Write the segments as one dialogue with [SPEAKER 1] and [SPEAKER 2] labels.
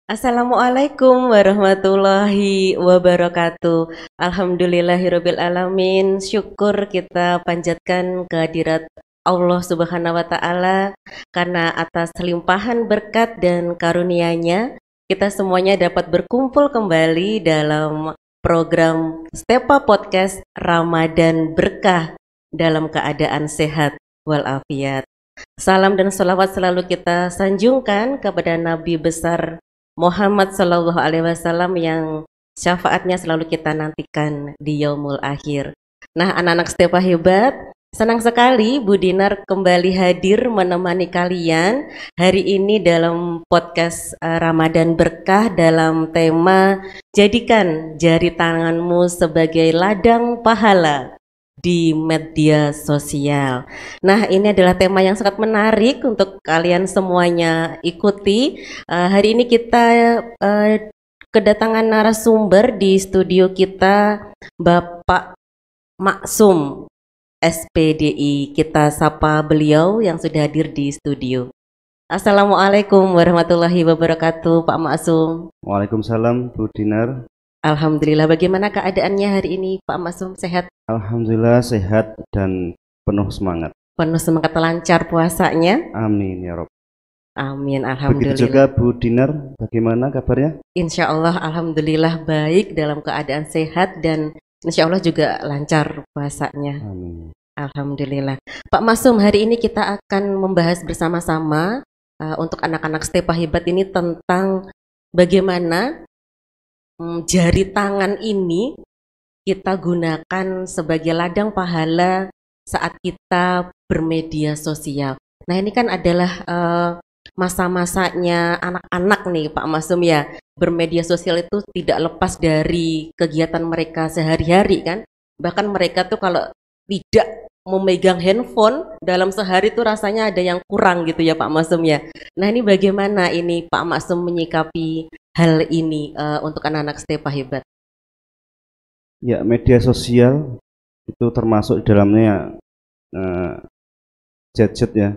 [SPEAKER 1] Assalamualaikum warahmatullahi wabarakatuh. Alhamdulillahirabbil alamin. Syukur kita panjatkan kehadirat Allah Subhanahu wa taala karena atas limpahan berkat dan karunia-Nya kita semuanya dapat berkumpul kembali dalam program Stepa Podcast Ramadan Berkah dalam keadaan sehat walafiat. Salam dan salawat selalu kita sanjungkan kepada Nabi besar Muhammad Sallallahu Alaihi Wasallam yang syafaatnya selalu kita nantikan di yaumul akhir. Nah, anak-anak Stepa hebat, senang sekali Bu Dinar kembali hadir menemani kalian hari ini dalam podcast Ramadan Berkah dalam tema Jadikan Jari Tanganmu sebagai Ladang Pahala di media sosial. Nah, ini adalah tema yang sangat menarik untuk kalian semuanya ikuti. Hari ini kita kedatangan narasumber di studio kita, Bapak Maksum SPDI. Kita sapa beliau yang sudah hadir di studio. Assalamualaikum warahmatullahi wabarakatuh, Pak Maksum.
[SPEAKER 2] Waalaikumsalam, Bu Dinar.
[SPEAKER 1] Alhamdulillah, bagaimana keadaannya hari ini, Pak Maksum? Sehat?
[SPEAKER 2] Alhamdulillah sehat dan penuh semangat.
[SPEAKER 1] Penuh semangat, lancar puasanya?
[SPEAKER 2] Amin ya Rob.
[SPEAKER 1] Amin, alhamdulillah.
[SPEAKER 2] Begitu juga Bu Dinar, bagaimana kabarnya?
[SPEAKER 1] Insya Allah, alhamdulillah baik dalam keadaan sehat dan insya Allah juga lancar puasanya.
[SPEAKER 2] Amin.
[SPEAKER 1] Alhamdulillah. Pak Maksum, hari ini kita akan membahas bersama-sama untuk anak-anak Stepa hebat ini tentang bagaimana jari tangan ini kita gunakan sebagai ladang pahala saat kita bermedia sosial. Nah, ini kan adalah masa-masanya anak-anak nih Pak Maksum ya. Bermedia sosial itu tidak lepas dari kegiatan mereka sehari-hari kan. Bahkan mereka tuh kalau tidak memegang handphone dalam sehari tuh rasanya ada yang kurang gitu ya Pak Maksum ya. Nah, ini bagaimana ini Pak Maksum menyikapi hal ini untuk anak-anak Stepa hebat?
[SPEAKER 2] Ya, media sosial itu termasuk di dalamnya gadget ya.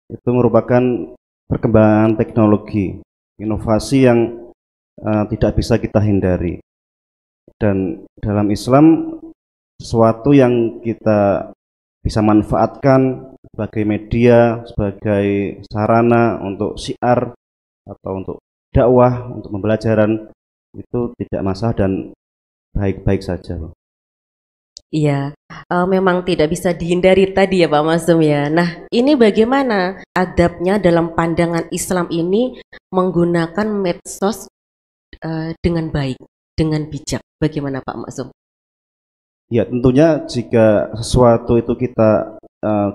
[SPEAKER 2] Itu merupakan perkembangan teknologi, inovasi yang tidak bisa kita hindari. Dan dalam Islam, sesuatu yang kita bisa manfaatkan sebagai media, sebagai sarana untuk syiar atau untuk dakwah, untuk pembelajaran, itu tidak masalah dan baik-baik saja.
[SPEAKER 1] Iya, memang tidak bisa dihindari tadi ya Pak Maksum ya. Nah, ini bagaimana adabnya dalam pandangan Islam ini menggunakan medsos dengan baik, dengan bijak. Bagaimana Pak Maksum?
[SPEAKER 2] Ya, tentunya jika sesuatu itu kita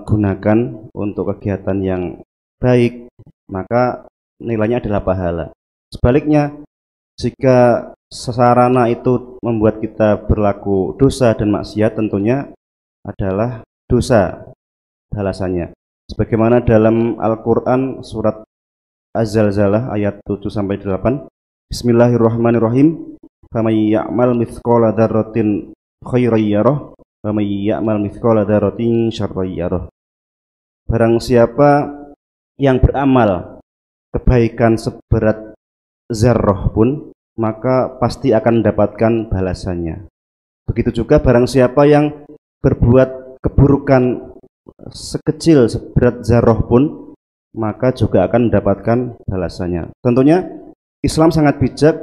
[SPEAKER 2] gunakan untuk kegiatan yang baik, maka nilainya adalah pahala. Sebaliknya, jika sarana itu membuat kita berlaku dosa dan maksiat, tentunya adalah dosa balasannya. Sebagaimana dalam Al-Quran surat Az-Zalzalah ayat 7-8, Bismillahirrahmanirrahim. Faman ya'mal mithqala dzarratin khairan yarah wa may ya'mal mithqala dzarratin syarran yarah. Barang siapa yang beramal kebaikan seberat zarrah pun, maka pasti akan mendapatkan balasannya. Begitu juga barang siapa yang berbuat keburukan sekecil seberat zarrah pun, maka juga akan mendapatkan balasannya. Tentunya Islam sangat bijak,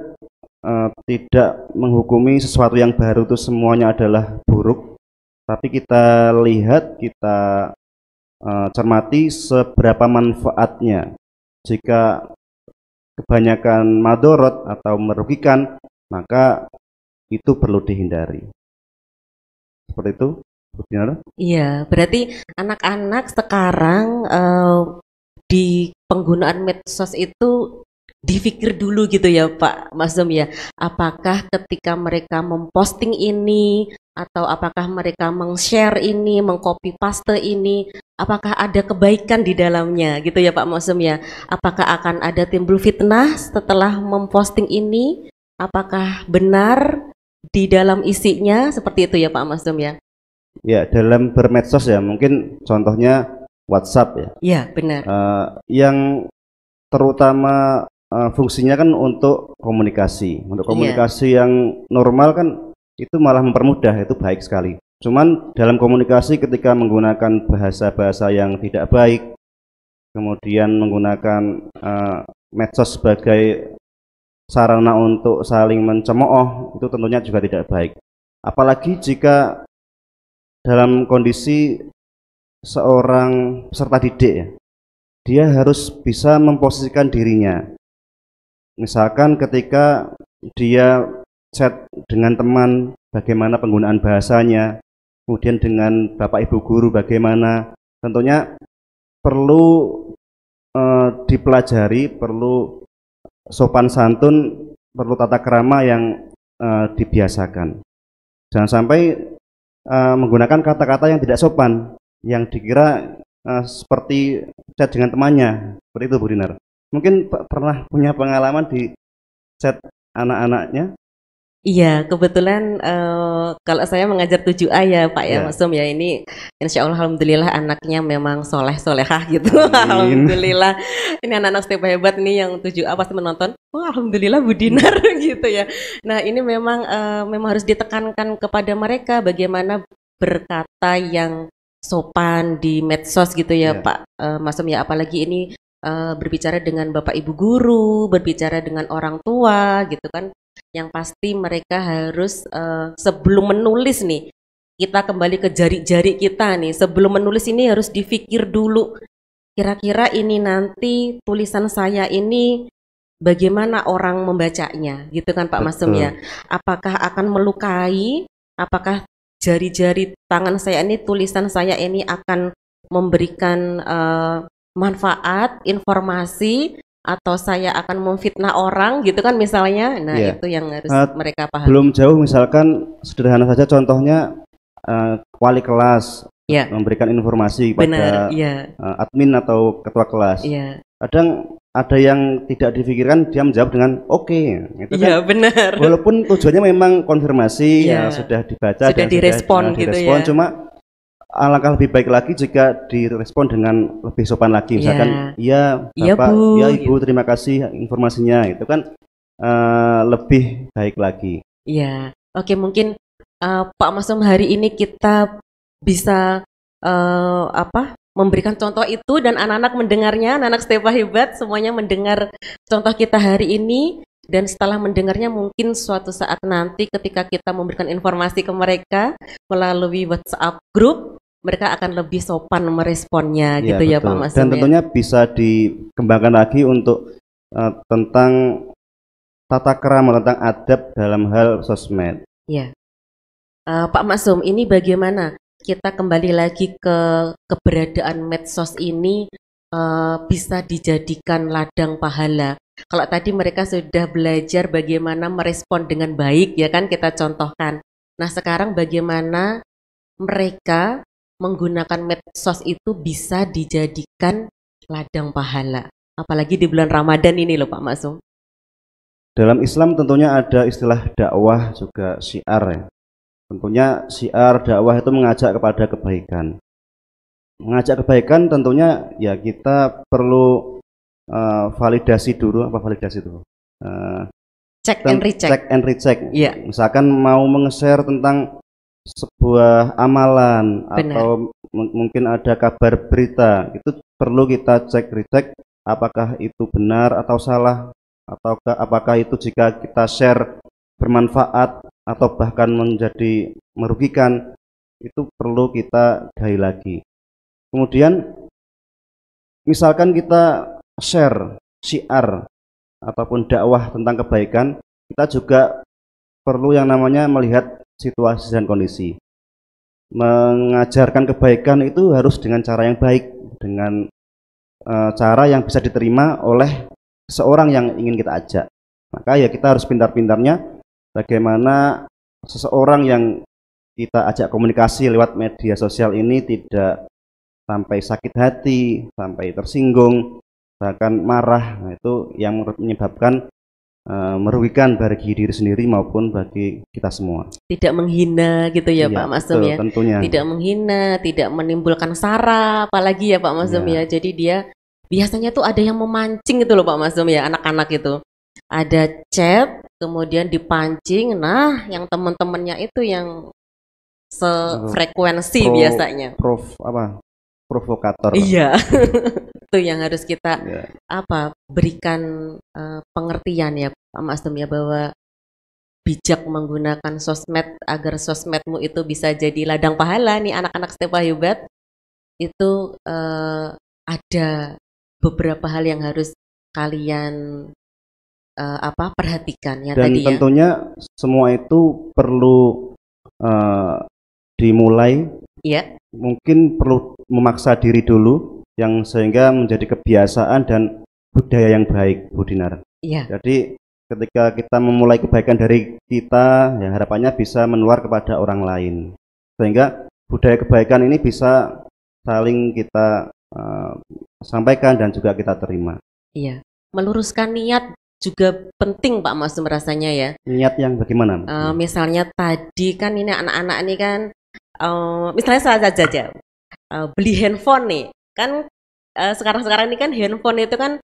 [SPEAKER 2] tidak menghukumi sesuatu yang baru itu semuanya adalah buruk, tapi kita lihat, kita cermati seberapa manfaatnya. Jika kebanyakan madorot atau merugikan, maka itu perlu dihindari. Seperti itu, benar?
[SPEAKER 1] Iya, berarti anak-anak sekarang di penggunaan medsos itu dipikir dulu gitu ya Pak Maksum ya. Apakah ketika mereka memposting ini atau apakah mereka meng-share ini, meng-copy paste ini, apakah ada kebaikan di dalamnya gitu ya Pak Maksum ya. Apakah akan ada timbul fitnah setelah memposting ini? Apakah benar di dalam isinya? Seperti itu ya Pak Maksum ya.
[SPEAKER 2] Ya, dalam bermedsos ya, mungkin contohnya WhatsApp ya.
[SPEAKER 1] Iya, benar.
[SPEAKER 2] Yang terutama fungsinya kan untuk komunikasi. Untuk
[SPEAKER 1] Iya,
[SPEAKER 2] komunikasi yang normal kan itu malah mempermudah, itu baik sekali. Cuman dalam komunikasi ketika menggunakan bahasa-bahasa yang tidak baik, kemudian menggunakan medsos sebagai sarana untuk saling mencemooh, itu tentunya juga tidak baik. Apalagi jika dalam kondisi seorang peserta didik ya, dia harus bisa memposisikan dirinya. Misalkan ketika dia chat dengan teman, bagaimana penggunaan bahasanya, kemudian dengan bapak ibu guru bagaimana, tentunya perlu dipelajari, perlu sopan santun, perlu tata krama yang dibiasakan. Jangan sampai menggunakan kata-kata yang tidak sopan, yang dikira seperti chat dengan temannya, seperti itu Bu Dinar. Mungkin pernah punya pengalaman di chat anak-anaknya?
[SPEAKER 1] iya, kebetulan kalau saya mengajar 7A ya Pak ya,
[SPEAKER 2] Ya,
[SPEAKER 1] Maksum ya, ini insya Allah alhamdulillah anaknya memang soleh-solehah gitu.
[SPEAKER 2] amin.
[SPEAKER 1] Alhamdulillah, ini anak-anak step hebat nih yang 7A pasti menonton. Oh alhamdulillah Bu Dinar gitu ya. Nah ini memang harus ditekankan kepada mereka bagaimana berkata yang sopan di medsos gitu ya
[SPEAKER 2] Ya,
[SPEAKER 1] Pak Masum ya, apalagi ini berbicara dengan Bapak Ibu guru, berbicara dengan orang tua gitu kan. Yang pasti mereka harus sebelum menulis nih, kita kembali ke jari-jari kita nih, sebelum menulis ini harus dipikir dulu, kira-kira ini nanti tulisan saya ini bagaimana orang membacanya gitu kan Pak Masum ya,
[SPEAKER 2] betul.
[SPEAKER 1] apakah akan melukai, apakah jari-jari tangan saya ini, tulisan saya ini akan memberikan manfaat, informasi, atau saya akan memfitnah orang gitu kan misalnya. Nah
[SPEAKER 2] Ya,
[SPEAKER 1] itu yang harus
[SPEAKER 2] Eh,
[SPEAKER 1] mereka
[SPEAKER 2] belum
[SPEAKER 1] pahami.
[SPEAKER 2] jauh misalkan sederhana saja contohnya wali kelas
[SPEAKER 1] Ya,
[SPEAKER 2] memberikan informasi
[SPEAKER 1] benar.
[SPEAKER 2] kepada
[SPEAKER 1] Iya,
[SPEAKER 2] admin atau ketua kelas.
[SPEAKER 1] iya,
[SPEAKER 2] Kadang ada yang tidak difikirkan, dia menjawab dengan oke. Itu
[SPEAKER 1] iya
[SPEAKER 2] kan
[SPEAKER 1] benar.
[SPEAKER 2] walaupun tujuannya memang konfirmasi,
[SPEAKER 1] Iya,
[SPEAKER 2] sudah dibaca
[SPEAKER 1] sudah
[SPEAKER 2] dan sudah
[SPEAKER 1] direspon gitu
[SPEAKER 2] direspon,
[SPEAKER 1] ya.
[SPEAKER 2] cuma alangkah lebih baik lagi jika direspon dengan lebih sopan lagi. Misalkan,
[SPEAKER 1] Iya,
[SPEAKER 2] iya
[SPEAKER 1] iya Bu,
[SPEAKER 2] Bapak, ya Ibu,
[SPEAKER 1] gitu.
[SPEAKER 2] terima kasih informasinya. Itu kan lebih baik lagi.
[SPEAKER 1] Iya. Oke, mungkin Pak Masum hari ini kita bisa memberikan contoh itu dan anak-anak mendengarnya, anak-anak Stepa hebat semuanya mendengar contoh kita hari ini, dan setelah mendengarnya mungkin suatu saat nanti ketika kita memberikan informasi ke mereka melalui WhatsApp group, mereka akan lebih sopan meresponnya
[SPEAKER 2] Ya,
[SPEAKER 1] gitu ya Pak
[SPEAKER 2] betul. Dan
[SPEAKER 1] Masum ya.
[SPEAKER 2] tentunya bisa dikembangkan lagi untuk tentang tata krama, tentang adab dalam hal sosmed.
[SPEAKER 1] Ya. Pak Masum, ini bagaimana kita kembali lagi ke keberadaan medsos ini bisa dijadikan ladang pahala. Kalau tadi mereka sudah belajar bagaimana merespon dengan baik, ya kan kita contohkan. Nah, sekarang bagaimana mereka menggunakan medsos itu bisa dijadikan ladang pahala. Apalagi di bulan Ramadan ini loh Pak Masum.
[SPEAKER 2] Dalam Islam tentunya ada istilah dakwah juga syiar ya. Tentunya syiar dakwah itu mengajak kepada kebaikan. Mengajak kebaikan tentunya ya kita perlu validasi dulu. Apa validasi itu?
[SPEAKER 1] Check and recheck.
[SPEAKER 2] Check and recheck.
[SPEAKER 1] Iya,
[SPEAKER 2] Misalkan mau meng-share tentang sebuah amalan
[SPEAKER 1] benar.
[SPEAKER 2] atau mungkin ada kabar berita, itu perlu kita cek recheck apakah itu benar atau salah, atau apakah itu jika kita share bermanfaat atau bahkan menjadi merugikan, itu perlu kita gali lagi. Kemudian misalkan kita share syiar ataupun dakwah tentang kebaikan, kita juga perlu yang namanya melihat situasi dan kondisi. Mengajarkan kebaikan itu harus dengan cara yang baik, dengan cara yang bisa diterima oleh seorang yang ingin kita ajak. Maka ya kita harus pintar-pintarnya bagaimana seseorang yang kita ajak komunikasi lewat media sosial ini tidak sampai sakit hati, sampai tersinggung, bahkan marah. Nah, itu yang menyebabkan merugikan bagi diri sendiri maupun bagi kita semua.
[SPEAKER 1] Tidak menghina gitu ya
[SPEAKER 2] Iya,
[SPEAKER 1] Pak Masum
[SPEAKER 2] betul,
[SPEAKER 1] ya.
[SPEAKER 2] tentunya.
[SPEAKER 1] Tidak menghina, tidak menimbulkan sara apalagi ya Pak Masum
[SPEAKER 2] Ya,
[SPEAKER 1] ya. Jadi dia biasanya tuh ada yang memancing itu loh Pak Masum ya, anak-anak itu. Ada chat, kemudian dipancing, nah yang teman-temannya itu yang
[SPEAKER 2] Oh,
[SPEAKER 1] sefrekuensi
[SPEAKER 2] pro
[SPEAKER 1] biasanya.
[SPEAKER 2] prof apa provokator.
[SPEAKER 1] Iya, itu yang harus kita
[SPEAKER 2] Ya,
[SPEAKER 1] berikan pengertian ya Pak Masum ya, bahwa bijak menggunakan sosmed agar sosmedmu itu bisa jadi ladang pahala nih anak-anak Stepa Hebat. Itu ada beberapa hal yang harus kalian perhatikan ya
[SPEAKER 2] dan
[SPEAKER 1] tadi ya.
[SPEAKER 2] tentunya semua itu perlu eh, dimulai,
[SPEAKER 1] Iya,
[SPEAKER 2] mungkin perlu memaksa diri dulu yang sehingga menjadi kebiasaan dan budaya yang baik, Bu Dinar.
[SPEAKER 1] iya,
[SPEAKER 2] Jadi ketika kita memulai kebaikan dari kita, ya harapannya bisa menular kepada orang lain. Sehingga budaya kebaikan ini bisa saling kita sampaikan dan juga kita terima.
[SPEAKER 1] iya. Meluruskan niat juga penting Pak Masum rasanya ya.
[SPEAKER 2] Niat yang bagaimana?
[SPEAKER 1] Misalnya tadi kan ini anak-anak ini kan, misalnya saja saja beli handphone nih, kan sekarang-sekarang ini kan handphone itu kan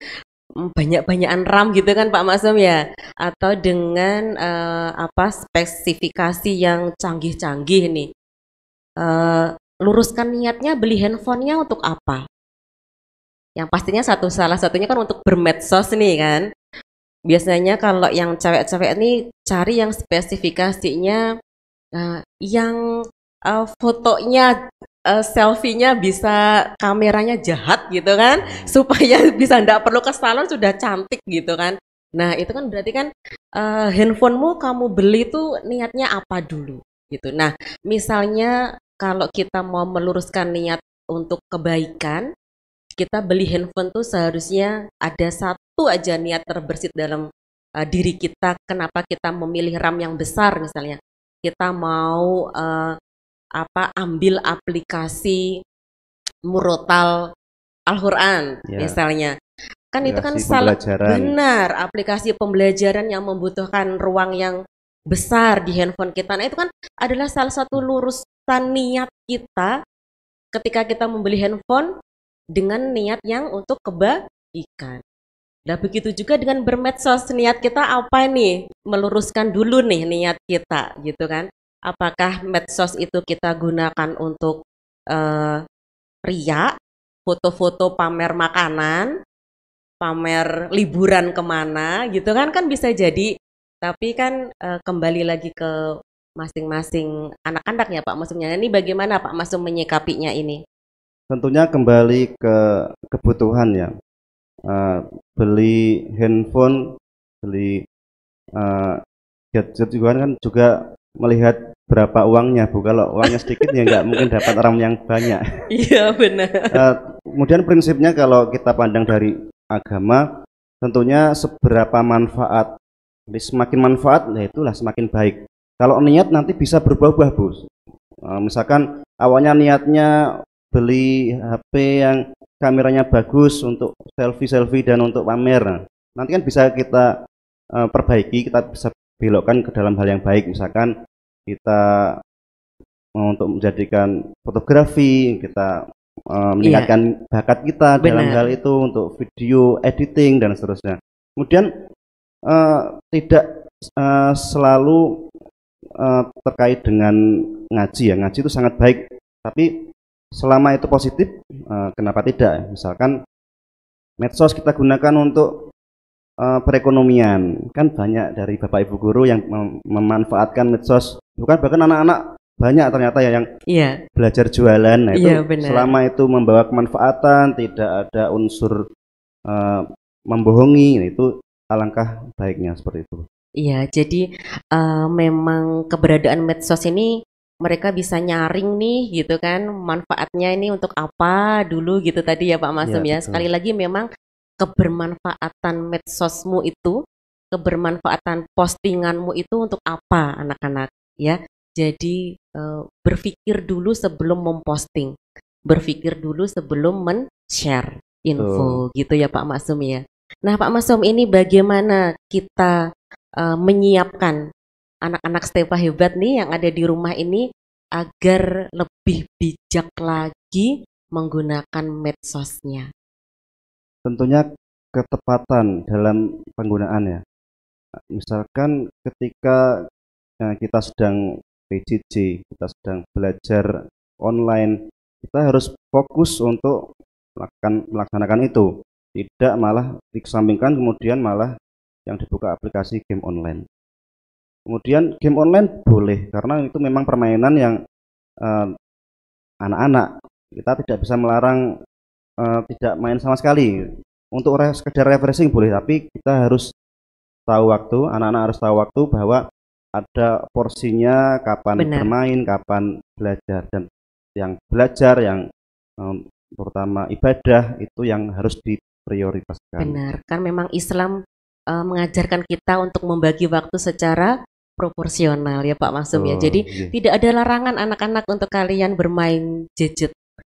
[SPEAKER 1] banyak-banyakan RAM gitu kan Pak Masum ya, atau dengan spesifikasi yang canggih-canggih nih. Luruskan niatnya beli handphonenya untuk apa? Yang pastinya salah satunya kan untuk bermedsos nih kan. Biasanya kalau yang cewek-cewek nih cari yang spesifikasinya yang fotonya selfie-nya bisa kameranya jahat gitu kan, supaya bisa ndak perlu ke salon sudah cantik gitu kan. Nah itu kan berarti kan handphonemu kamu beli tuh niatnya apa dulu gitu. Nah misalnya kalau kita mau meluruskan niat untuk kebaikan, kita beli handphone tuh seharusnya ada satu aja niat terbersit dalam diri kita. Kenapa kita memilih RAM yang besar misalnya? Kita mau ambil aplikasi Murotal Al-Quran
[SPEAKER 2] Ya,
[SPEAKER 1] misalnya. Kan itu kan
[SPEAKER 2] aplikasi
[SPEAKER 1] salah
[SPEAKER 2] pembelajaran.
[SPEAKER 1] benar aplikasi pembelajaran yang membutuhkan ruang yang besar di handphone kita. Nah itu kan adalah salah satu lurusan niat kita ketika kita membeli handphone dengan niat yang untuk kebaikan. Nah begitu juga dengan bermedsos, niat kita apa nih? Meluruskan dulu nih niat kita gitu kan. Apakah medsos itu kita gunakan untuk eh, ria, foto-foto pamer makanan, pamer liburan kemana gitu kan, kan bisa jadi. Tapi kan kembali lagi ke masing-masing anak-anak ya Pak Masumnya. Ini bagaimana Pak Masum menyikapinya ini?
[SPEAKER 2] Tentunya kembali ke kebutuhan ya. Eh, Beli handphone, beli eh, gadget juga kan juga melihat berapa uangnya, Bu. Kalau uangnya sedikit ya nggak mungkin dapat RAM yang banyak.
[SPEAKER 1] Iya benar.
[SPEAKER 2] Kemudian prinsipnya kalau kita pandang dari agama, tentunya seberapa manfaat. Jadi semakin manfaat, ya itulah semakin baik. Kalau niat nanti bisa berubah-ubah, Bu. Misalkan awalnya niatnya beli HP yang kameranya bagus untuk selfie-selfie dan untuk pamer. Nah, nanti kan bisa kita perbaiki, kita bisa belokkan ke dalam hal yang baik. Misalkan kita untuk menjadikan fotografi, kita
[SPEAKER 1] Iya,
[SPEAKER 2] meningkatkan bakat kita dalam hal
[SPEAKER 1] benar.
[SPEAKER 2] itu untuk video editing dan seterusnya. Kemudian tidak selalu terkait dengan ngaji ya. Ngaji itu sangat baik, tapi selama itu positif, kenapa tidak? Misalkan medsos kita gunakan untuk perekonomian, kan banyak dari bapak ibu guru yang memanfaatkan medsos, bukan bahkan anak-anak banyak ternyata ya yang
[SPEAKER 1] Iya,
[SPEAKER 2] belajar jualan. Nah
[SPEAKER 1] iya
[SPEAKER 2] itu
[SPEAKER 1] benar.
[SPEAKER 2] selama itu membawa kemanfaatan, tidak ada unsur eh, membohongi, nah itu alangkah baiknya seperti itu.
[SPEAKER 1] Iya, jadi memang keberadaan medsos ini mereka bisa nyaring nih gitu kan, manfaatnya ini untuk apa dulu gitu tadi ya Pak Masum
[SPEAKER 2] Ya
[SPEAKER 1] ya. Sekali
[SPEAKER 2] betul.
[SPEAKER 1] lagi memang kebermanfaatan medsosmu itu, kebermanfaatan postinganmu itu untuk apa anak-anak ya. Jadi berpikir dulu sebelum memposting, berpikir dulu sebelum men-share
[SPEAKER 2] Betul.
[SPEAKER 1] info gitu ya Pak Masum ya. Nah Pak Masum ini bagaimana kita menyiapkan anak-anak Stepa hebat nih yang ada di rumah ini agar lebih bijak lagi menggunakan medsosnya.
[SPEAKER 2] tentunya ketepatan dalam penggunaannya. Misalkan ketika kita sedang PJJ, kita sedang belajar online, kita harus fokus untuk melaksanakan itu, tidak malah dikesampingkan kemudian malah yang dibuka aplikasi game online. Kemudian game online boleh karena itu memang permainan yang anak-anak, kita tidak bisa melarang tidak main sama sekali. Untuk sekedar refreshing boleh, tapi kita harus tahu waktu, anak-anak harus tahu waktu bahwa ada porsinya, kapan
[SPEAKER 1] Benar.
[SPEAKER 2] bermain, kapan belajar, dan yang belajar yang terutama ibadah itu yang harus diprioritaskan.
[SPEAKER 1] Benar, kan memang Islam mengajarkan kita untuk membagi waktu secara proporsional ya Pak Masum ya. Jadi tidak ada larangan anak-anak untuk kalian bermain gadget,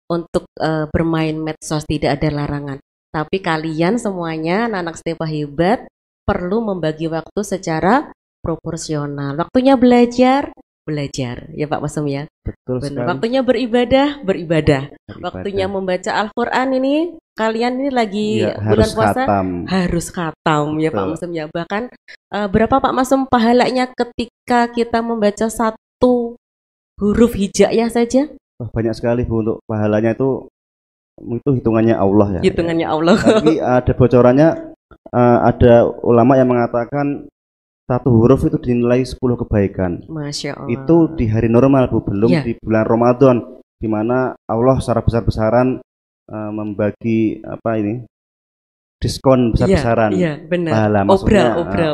[SPEAKER 1] untuk bermain medsos, tidak ada larangan. Tapi kalian semuanya anak-anak Stepa Hebat perlu membagi waktu secara proporsional. Waktunya belajar ya Pak Masum ya.
[SPEAKER 2] Betul sekali.
[SPEAKER 1] Waktunya beribadah. Waktunya membaca Al-Quran ini, kalian ini lagi bulan puasa harus khatam ya Pak Masum ya. Bahkan berapa Pak Masum pahalanya ketika kita membaca satu huruf hijaiyah saja?
[SPEAKER 2] Banyak sekali Bu, untuk pahalanya itu hitungannya Allah ya.
[SPEAKER 1] Hitungannya Allah.
[SPEAKER 2] Tapi ada bocorannya, ada ulama yang mengatakan satu huruf itu dinilai 10 kebaikan.
[SPEAKER 1] Masya Allah.
[SPEAKER 2] Itu di hari normal Bu, belum di bulan Ramadan, di mana Allah secara besar-besaran membagi diskon besar-besaran.
[SPEAKER 1] Iya, benar.
[SPEAKER 2] Pahala, maksudnya
[SPEAKER 1] obral.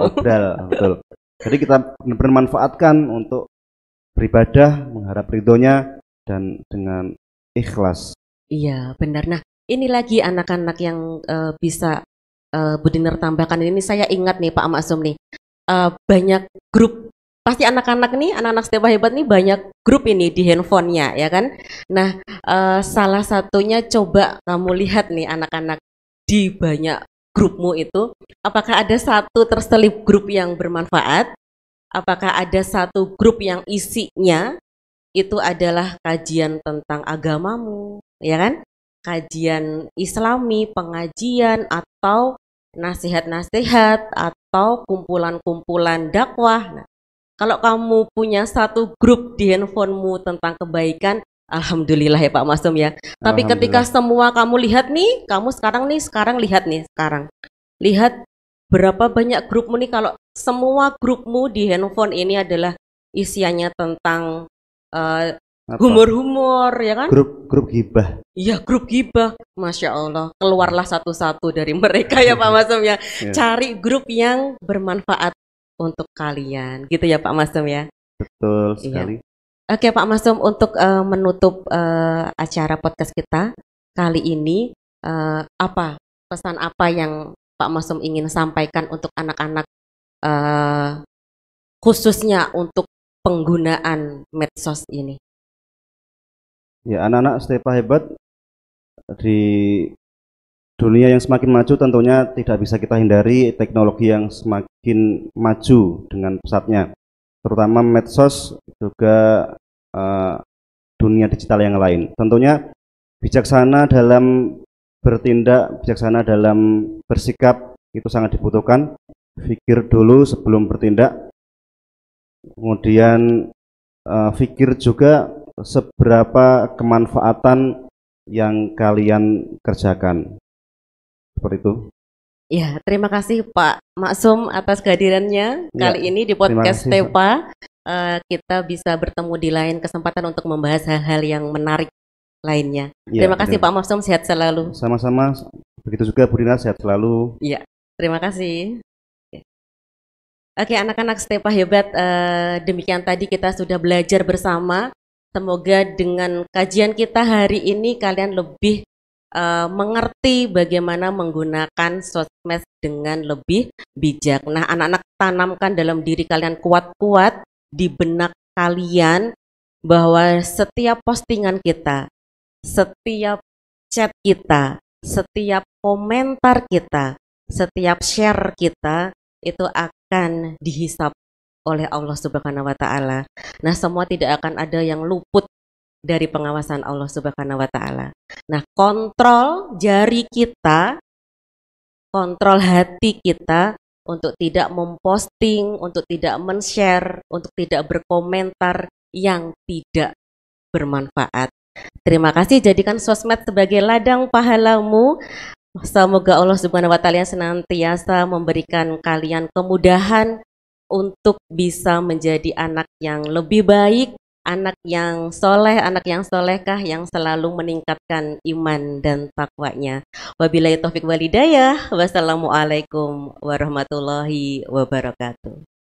[SPEAKER 2] Betul. Jadi kita bermanfaatkan untuk beribadah, mengharap ridhonya dan dengan ikhlas. Iya,
[SPEAKER 1] benar. Nah, ini lagi anak-anak yang bisa Bu Dinar tambahkan ini, saya ingat nih Pak Maksum nih, banyak grup, pasti anak-anak nih, anak-anak Stepa Hebat nih banyak grup ini di handphonenya ya kan. Nah, salah satunya coba kamu lihat nih anak-anak di banyak grupmu itu, apakah ada satu terselip grup yang bermanfaat? Apakah ada satu grup yang isinya itu adalah kajian tentang agamamu, ya kan? Kajian Islami, pengajian, atau nasihat-nasihat, atau kumpulan-kumpulan dakwah. Nah, kalau kamu punya satu grup di handphonemu tentang kebaikan, alhamdulillah ya Pak Masum ya. Tapi ketika semua kamu lihat nih, kamu sekarang lihat berapa banyak grupmu nih, kalau semua grupmu di handphone ini adalah isiannya tentang humor-humor ya kan?
[SPEAKER 2] Grup gibah.
[SPEAKER 1] Iya, grup gibah. Masya Allah, keluarlah satu-satu dari mereka ya Pak Masum ya. Cari grup yang bermanfaat untuk kalian, gitu ya Pak Masum ya.
[SPEAKER 2] Betul sekali.
[SPEAKER 1] Oke Pak Masum, untuk menutup acara podcast kita kali ini, pesan apa yang Pak Masum ingin sampaikan untuk anak-anak, khususnya untuk penggunaan medsos ini?
[SPEAKER 2] Ya, anak-anak Stepa Hebat di dunia yang semakin maju tentunya tidak bisa kita hindari teknologi yang semakin maju dengan pesatnya, terutama medsos, juga dunia digital yang lain. Tentunya bijaksana dalam bertindak, bijaksana dalam bersikap itu sangat dibutuhkan. Pikir dulu sebelum bertindak, kemudian pikir juga seberapa kemanfaatan yang kalian kerjakan. Seperti itu.
[SPEAKER 1] Ya, terima kasih Pak Maksum atas kehadirannya kali ini di podcast Stepa. Kita bisa bertemu di lain kesempatan untuk membahas hal-hal yang menarik lainnya. Terima kasih Pak Maksum, sehat selalu.
[SPEAKER 2] Sama-sama, begitu juga Bu Dinar, sehat selalu.
[SPEAKER 1] Iya, terima kasih. Oke, anak-anak Stepa Hebat, demikian tadi kita sudah belajar bersama. Semoga dengan kajian kita hari ini kalian lebih mengerti bagaimana menggunakan sosmed dengan lebih bijak. Nah, anak-anak, tanamkan dalam diri kalian kuat-kuat di benak kalian bahwa setiap postingan kita, setiap chat kita, setiap komentar kita, setiap share kita itu akan dihisap oleh Allah Subhanahu wa Ta'ala. Nah, semua tidak akan ada yang luput dari pengawasan Allah Subhanahu wa Ta'ala. Nah, kontrol jari kita kontrol hati kita untuk tidak memposting, untuk tidak men-share, untuk tidak berkomentar yang tidak bermanfaat. Terima kasih, jadikan sosmed sebagai ladang pahalamu. Semoga Allah Subhanahu wa taala senantiasa memberikan kalian kemudahan untuk bisa menjadi anak yang lebih baik, anak yang soleh, anak yang solehkah, yang selalu meningkatkan iman dan takwanya. Wabillahi taufik walhidayah. Wassalamualaikum warahmatullahi wabarakatuh.